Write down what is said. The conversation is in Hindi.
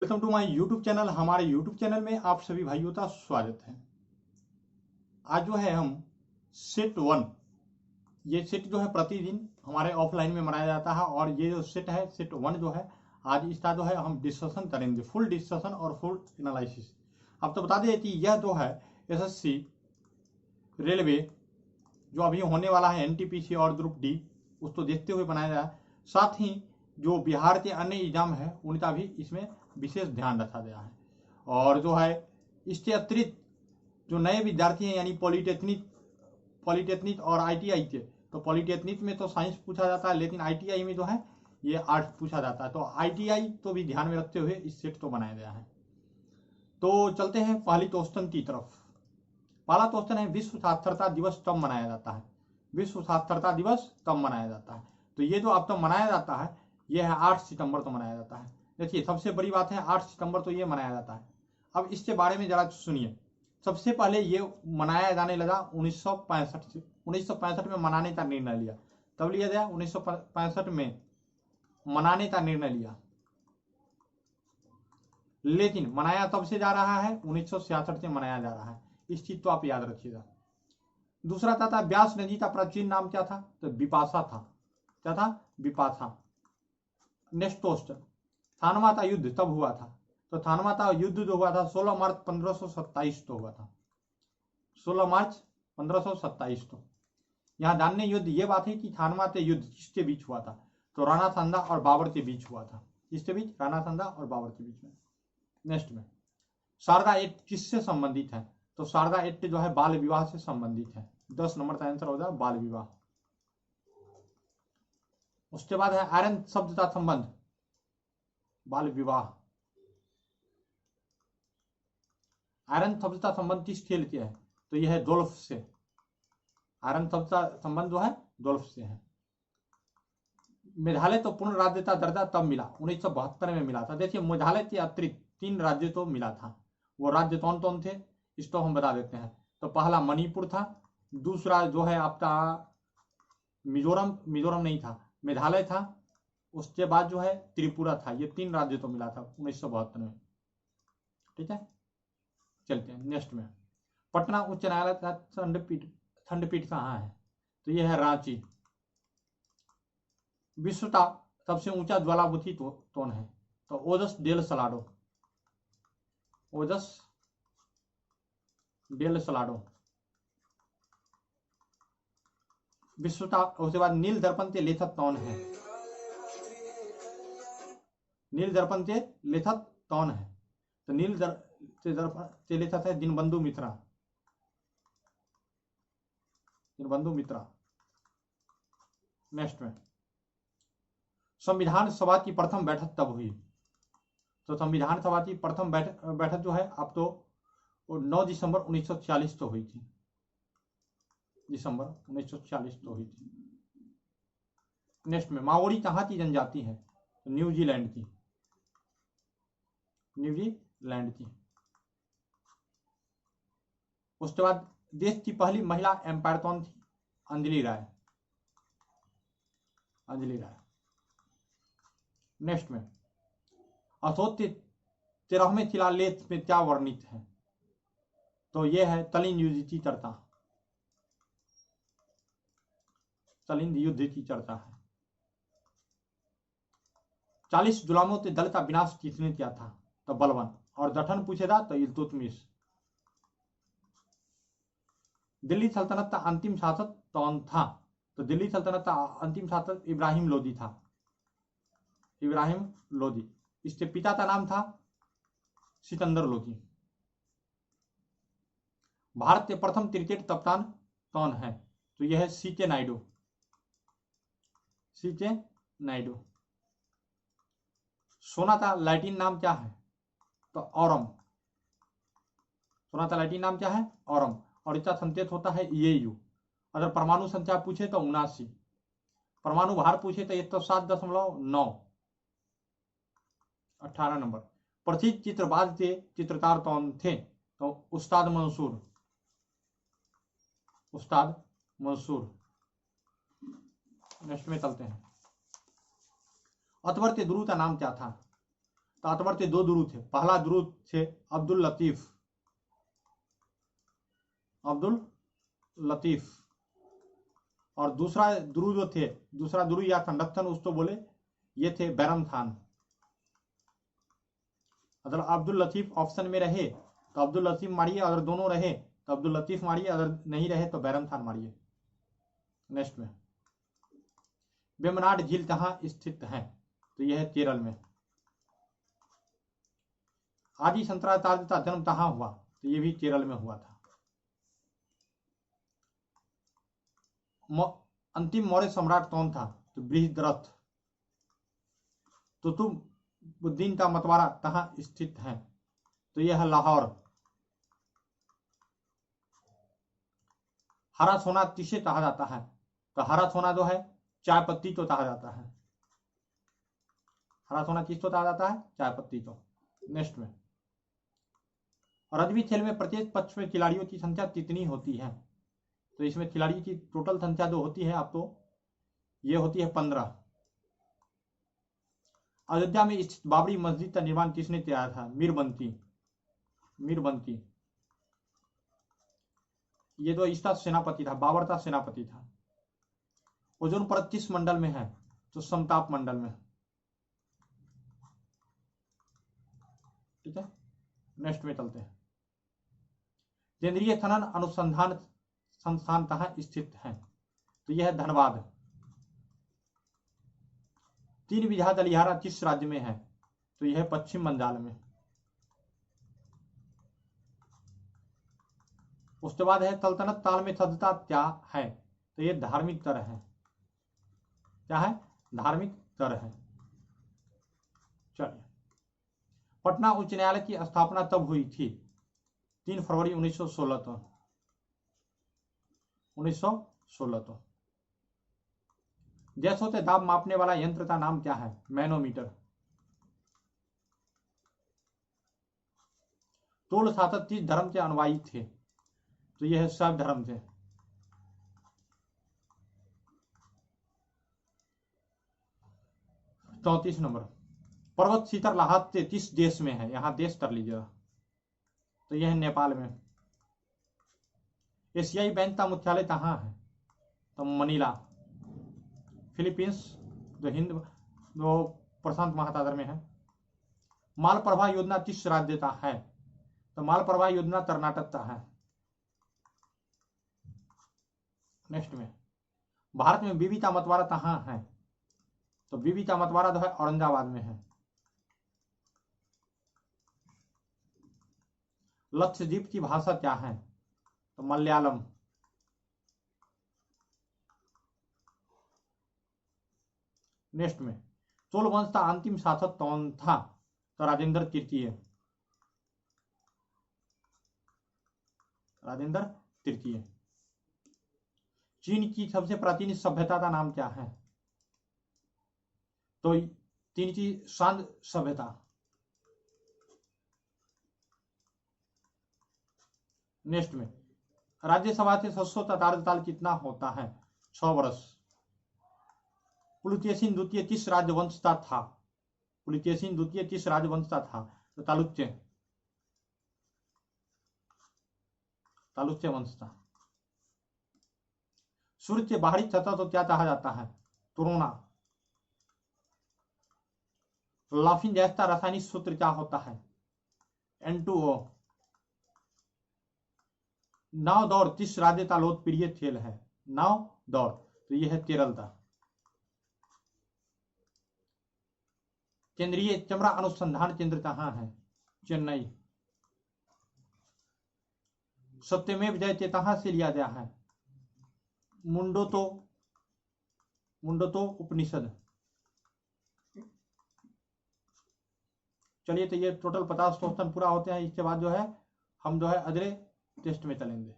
Welcome to my YouTube channel. हमारे यूट्यूब चैनल में आप सभी भाइयों का स्वागत है। आज जो है हम सेट 1, ये सेट जो है प्रतिदिन हमारे ऑफलाइन में मनाया जाता है और ये जो सेट है सेट 1 जो है आज इसका जो है हम डिस्कशन करेंगे, फुल डिस्कशन और फुल एनालिसिस। अब तो बता दें कि यह जो है एसएससी रेलवे जो अभी होने वाला है एनटीपीसी और ग्रुप डी उसको देखते हुए बनाया जाए, साथ ही जो बिहार के अन्य एग्जाम है उनका भी इसमें विशेष ध्यान रखा गया है। और जो है इसके अतिरिक्त जो नए विद्यार्थी हैं यानी पॉलिटेक्निक और आईटीआई के, तो पॉलिटेक्निक में तो साइंस पूछा जाता है लेकिन आईटीआई में जो है ये आर्ट्स पूछा जाता है, तो आईटीआई तो भी ध्यान में रखते हुए इस सेट को बनाया गया है। तो चलते हैं पहली क्वेश्चन की तरफ। पहला क्वेश्चन है विश्व साक्षरता दिवस कब मनाया जाता है? विश्व साक्षरता दिवस कब मनाया जाता है? तो ये जो अब तो मनाया जाता है ये है 8 सितंबर को मनाया जाता है। देखिए सबसे बड़ी बात है 8 सितंबर तो ये मनाया जाता है। अब इसके बारे में जरा सुनिए। सबसे पहले ये मनाया जाने लगा 1965 से। 1965 में मनाने का निर्णय लिया, तब लिया गया 1965 में मनाने का निर्णय लिया, लेकिन मनाया तब से जा रहा है 1966 से मनाया जा रहा है। इस चीज तो आप याद रखिएगा। दूसरा था व्यास नदी का प्राचीन नाम क्या था? तो विपाशा था। क्या था? विपाशा। नेक्स्ट क्वेश्चन, थानवा का युद्ध तब हुआ था? तो थानवा का युद्ध जो हुआ था 16 मार्च 1527 तो हुआ था। 16 मार्च 1527 तो। यहाँ जानने युद्ध ये बात है कि थानवा का युद्ध किसके बीच हुआ था? तो राणा सांदा और बाबर के बीच हुआ था। किसके बीच? राणा सांदा और बाबर के बीच में। नेक्स्ट में शारदा एक्ट किससे संबंधित है? तो शारदा एक्ट जो है बाल विवाह से संबंधित है। 10 नंबर का आंसर हो जाए बाल विवाह। उसके बाद है आयरन शब्द का संबंध बाल विवाह। आयरन शब्द का संबंध किस खेल के है? तो यह है गोल्फ से। आयरन शब्द का संबंध जो है गोल्फ से है। मेघालय तो पूर्ण राज्य का दर्जा तब मिला 1972 में मिला था। देखिए मेघालय के अतिरिक्त 3 राज्य तो मिला था। वो राज्य कौन कौन थे इसको हम बता देते हैं। तो पहला मणिपुर था, दूसरा जो है आपका मिजोरम नहीं था, मेघालय था, उसके बाद जो है त्रिपुरा था। ये 3 राज्य तो मिला था 1972 में। ठीक है, चलते हैं नेक्स्ट में। पटना उच्च न्यायालय का खंडपीठ कहाँ है? तो यह है रांची। विश्व का सबसे ऊंचा ज्वालामुखी कौन है? तो ओजस डेल सलाडो। ओजस डेल सलाडो। विश्व का उसके बाद नील दर्पण के लेखक कौन है? नील दर्पण के लेखक कौन है? तो नील दर्पण के लेखक है दीनबंधु मित्रा। दीनबंधु मित्रा। नेक्स्ट में संविधान सभा की प्रथम बैठक कब हुई? तो संविधान सभा की प्रथम बैठक जो है अब तो 9 दिसंबर 1946 तो हुई थी। दिसंबर 1946 तो हुई थी। नेक्स्ट में माओरी कहाँ की जनजाति है? तो न्यूजीलैंड की। न्यूजीलैंड की। उसके बाद देश की पहली महिला एम्पायर कौन थी? अंजलि राय। अंजलि राय। नेक्स्ट में अशोक के 13वें शिलालेख में क्या वर्णित है? तो यह है कलिंग युद्ध की चर्चा। कलिंग युद्ध की चर्चा है। 40 गुलामों के दल का विनाश किसने किया था? तो बलबन। और गठन पूछेगा तो इल्तुतमिश। दिल्ली सल्तनत का अंतिम शासक कौन था? तो दिल्ली सल्तनत का अंतिम शासक इब्राहिम लोदी था। इब्राहिम लोदी। इसके पिता का नाम था सिकंदर लोदी। भारत के प्रथम क्रिकेट कप्तान कौन है? तो यह है सीके नायडू। सीके नायडू। सोना का लैटिन नाम क्या है? तो ऑरम। सोना का लैटिन नाम क्या है? ऑरम। और इसका संकेत होता है EU। अगर परमाणु संख्या पूछे तो 79। परमाणु भार पूछे तो 107.9। 18 नंबर। प्रसिद्ध चित्रबाज के चित्रकार कौन थे? तो उस्ताद मंसूर। उस्ताद मंसूर। नेक्स्ट में चलते हैं। अकबर के गुरु का नाम क्या था? तातवर थे, 2 दुरूद थे। पहला दुरूद थे अब्दुल लतीफ, और दूसरा दुरूद जो थे, दूसरा दुरूद या संरक्षण उसको बोले, ये थे बैरम खान। अगर अब्दुल लतीफ ऑप्शन में रहे तो अब्दुल लतीफ मारिए, अगर दोनों रहे तो अब्दुल लतीफ मारिए, अगर नहीं रहे तो बैरम खान मारिए। नेक्स्ट में वेम्बनाड झील कहाँ स्थित है? तो यह है केरल में। आदि शंकराचार्य का जन्म कहाँ हुआ? तो यह भी केरल में हुआ था। अंतिम मौर्य सम्राट कौन था? तो बृहद्रथ। कुतुबुद्दीन का मकबरा कहाँ स्थित है? तो यह है लाहौर। हरा सोना किसे कहा जाता है? तो हरा सोना जो है चाय पत्ती को कहा जाता है। हरा सोना किसको कहा जाता है? चाय पत्ती को। नेक्स्ट में रग्बी खेल में प्रत्येक पक्ष में खिलाड़ियों की संख्या कितनी होती है? तो इसमें खिलाड़ी की टोटल संख्या जो होती है आपको ये होती है 15। अयोध्या में स्थित बाबरी मस्जिद का निर्माण किसने किया था? मीरबंकी। ये जो इसका सेनापति था, बाबर का सेनापति था। ओजोन परत किस मंडल में है? तो समताप मंडल में। ठीक है, नेक्स्ट में चलते हैं। केंद्रीय खनन अनुसंधान संस्थान कहाँ स्थित है? तो यह है धनबाद। 3 बीघा दलियारा किस राज्य में है? तो यह है पश्चिम बंगाल में। उसके बाद है सल्तनत काल में सभ्यता क्या है? तो यह धार्मिक कर है। क्या है? धार्मिक कर है। चलिए, पटना उच्च न्यायालय की स्थापना कब हुई थी? 3 फरवरी 1916 को। 1916 को। गैसों से दाब मापने वाला यंत्र का नाम क्या है? मैनोमीटर। तोल शासक किस धर्म के अनुयायी थे? तो यह है शैव धर्म से। चौतीस नंबर, पर्वत शिखर लहाते किस देश में है? यहां देश कर लीजिएगा। तो यह है नेपाल में। एशियाई बैंक का मुख्यालय कहाँ है? तो मनीला। फिलीपींस जो हिंद जो प्रशांत महासागर में है। माल प्रवाह योजना किस राज्य का है? तो माल प्रवाह योजना कर्नाटक का है। नेक्स्ट में भारत में बीबी का मतवारा कहाँ है? तो बीबी का मतवारा जो है औरंगाबाद में है। लक्षद्वीप की भाषा क्या है? तो मलयालम। नेक्स्ट में चोल वंश का अंतिम शासक कौन था? तो राजेंद्र तृतीय। राजेंद्र तृतीय। चीन की सबसे प्राचीन सभ्यता का नाम क्या है? तो चीन की शांत सभ्यता। नेक्स्ट में राज्यसभा से सदस्यों का कार्यकाल कितना होता है? 6 वर्ष। पुलकेशिन द्वितीय किस राजवंश का था? पुलकेशिन द्वितीय किस राजवंश का था? तो चालुक्य वंश था। सूर्य के बाहरी सतह को क्या कहा जाता है? कोरोना। लाफिंग गैस का रासायनिक सूत्र क्या होता है? N2O। नाव दौड़ किस राज्य का लोकप्रिय खेल है? नाव दौड़, तो यह है केरल का। केंद्रीय चमड़ा अनुसंधान केंद्र कहाँ है? चेन्नई। सत्यमेव जयते कहाँ से लिया गया है? मुंडतो उपनिषद। चलिए, तो ये टोटल 50 क्वेश्चन पूरा होते हैं। इसके बाद जो है हम जो है अगले टेस्ट में चलेंगे।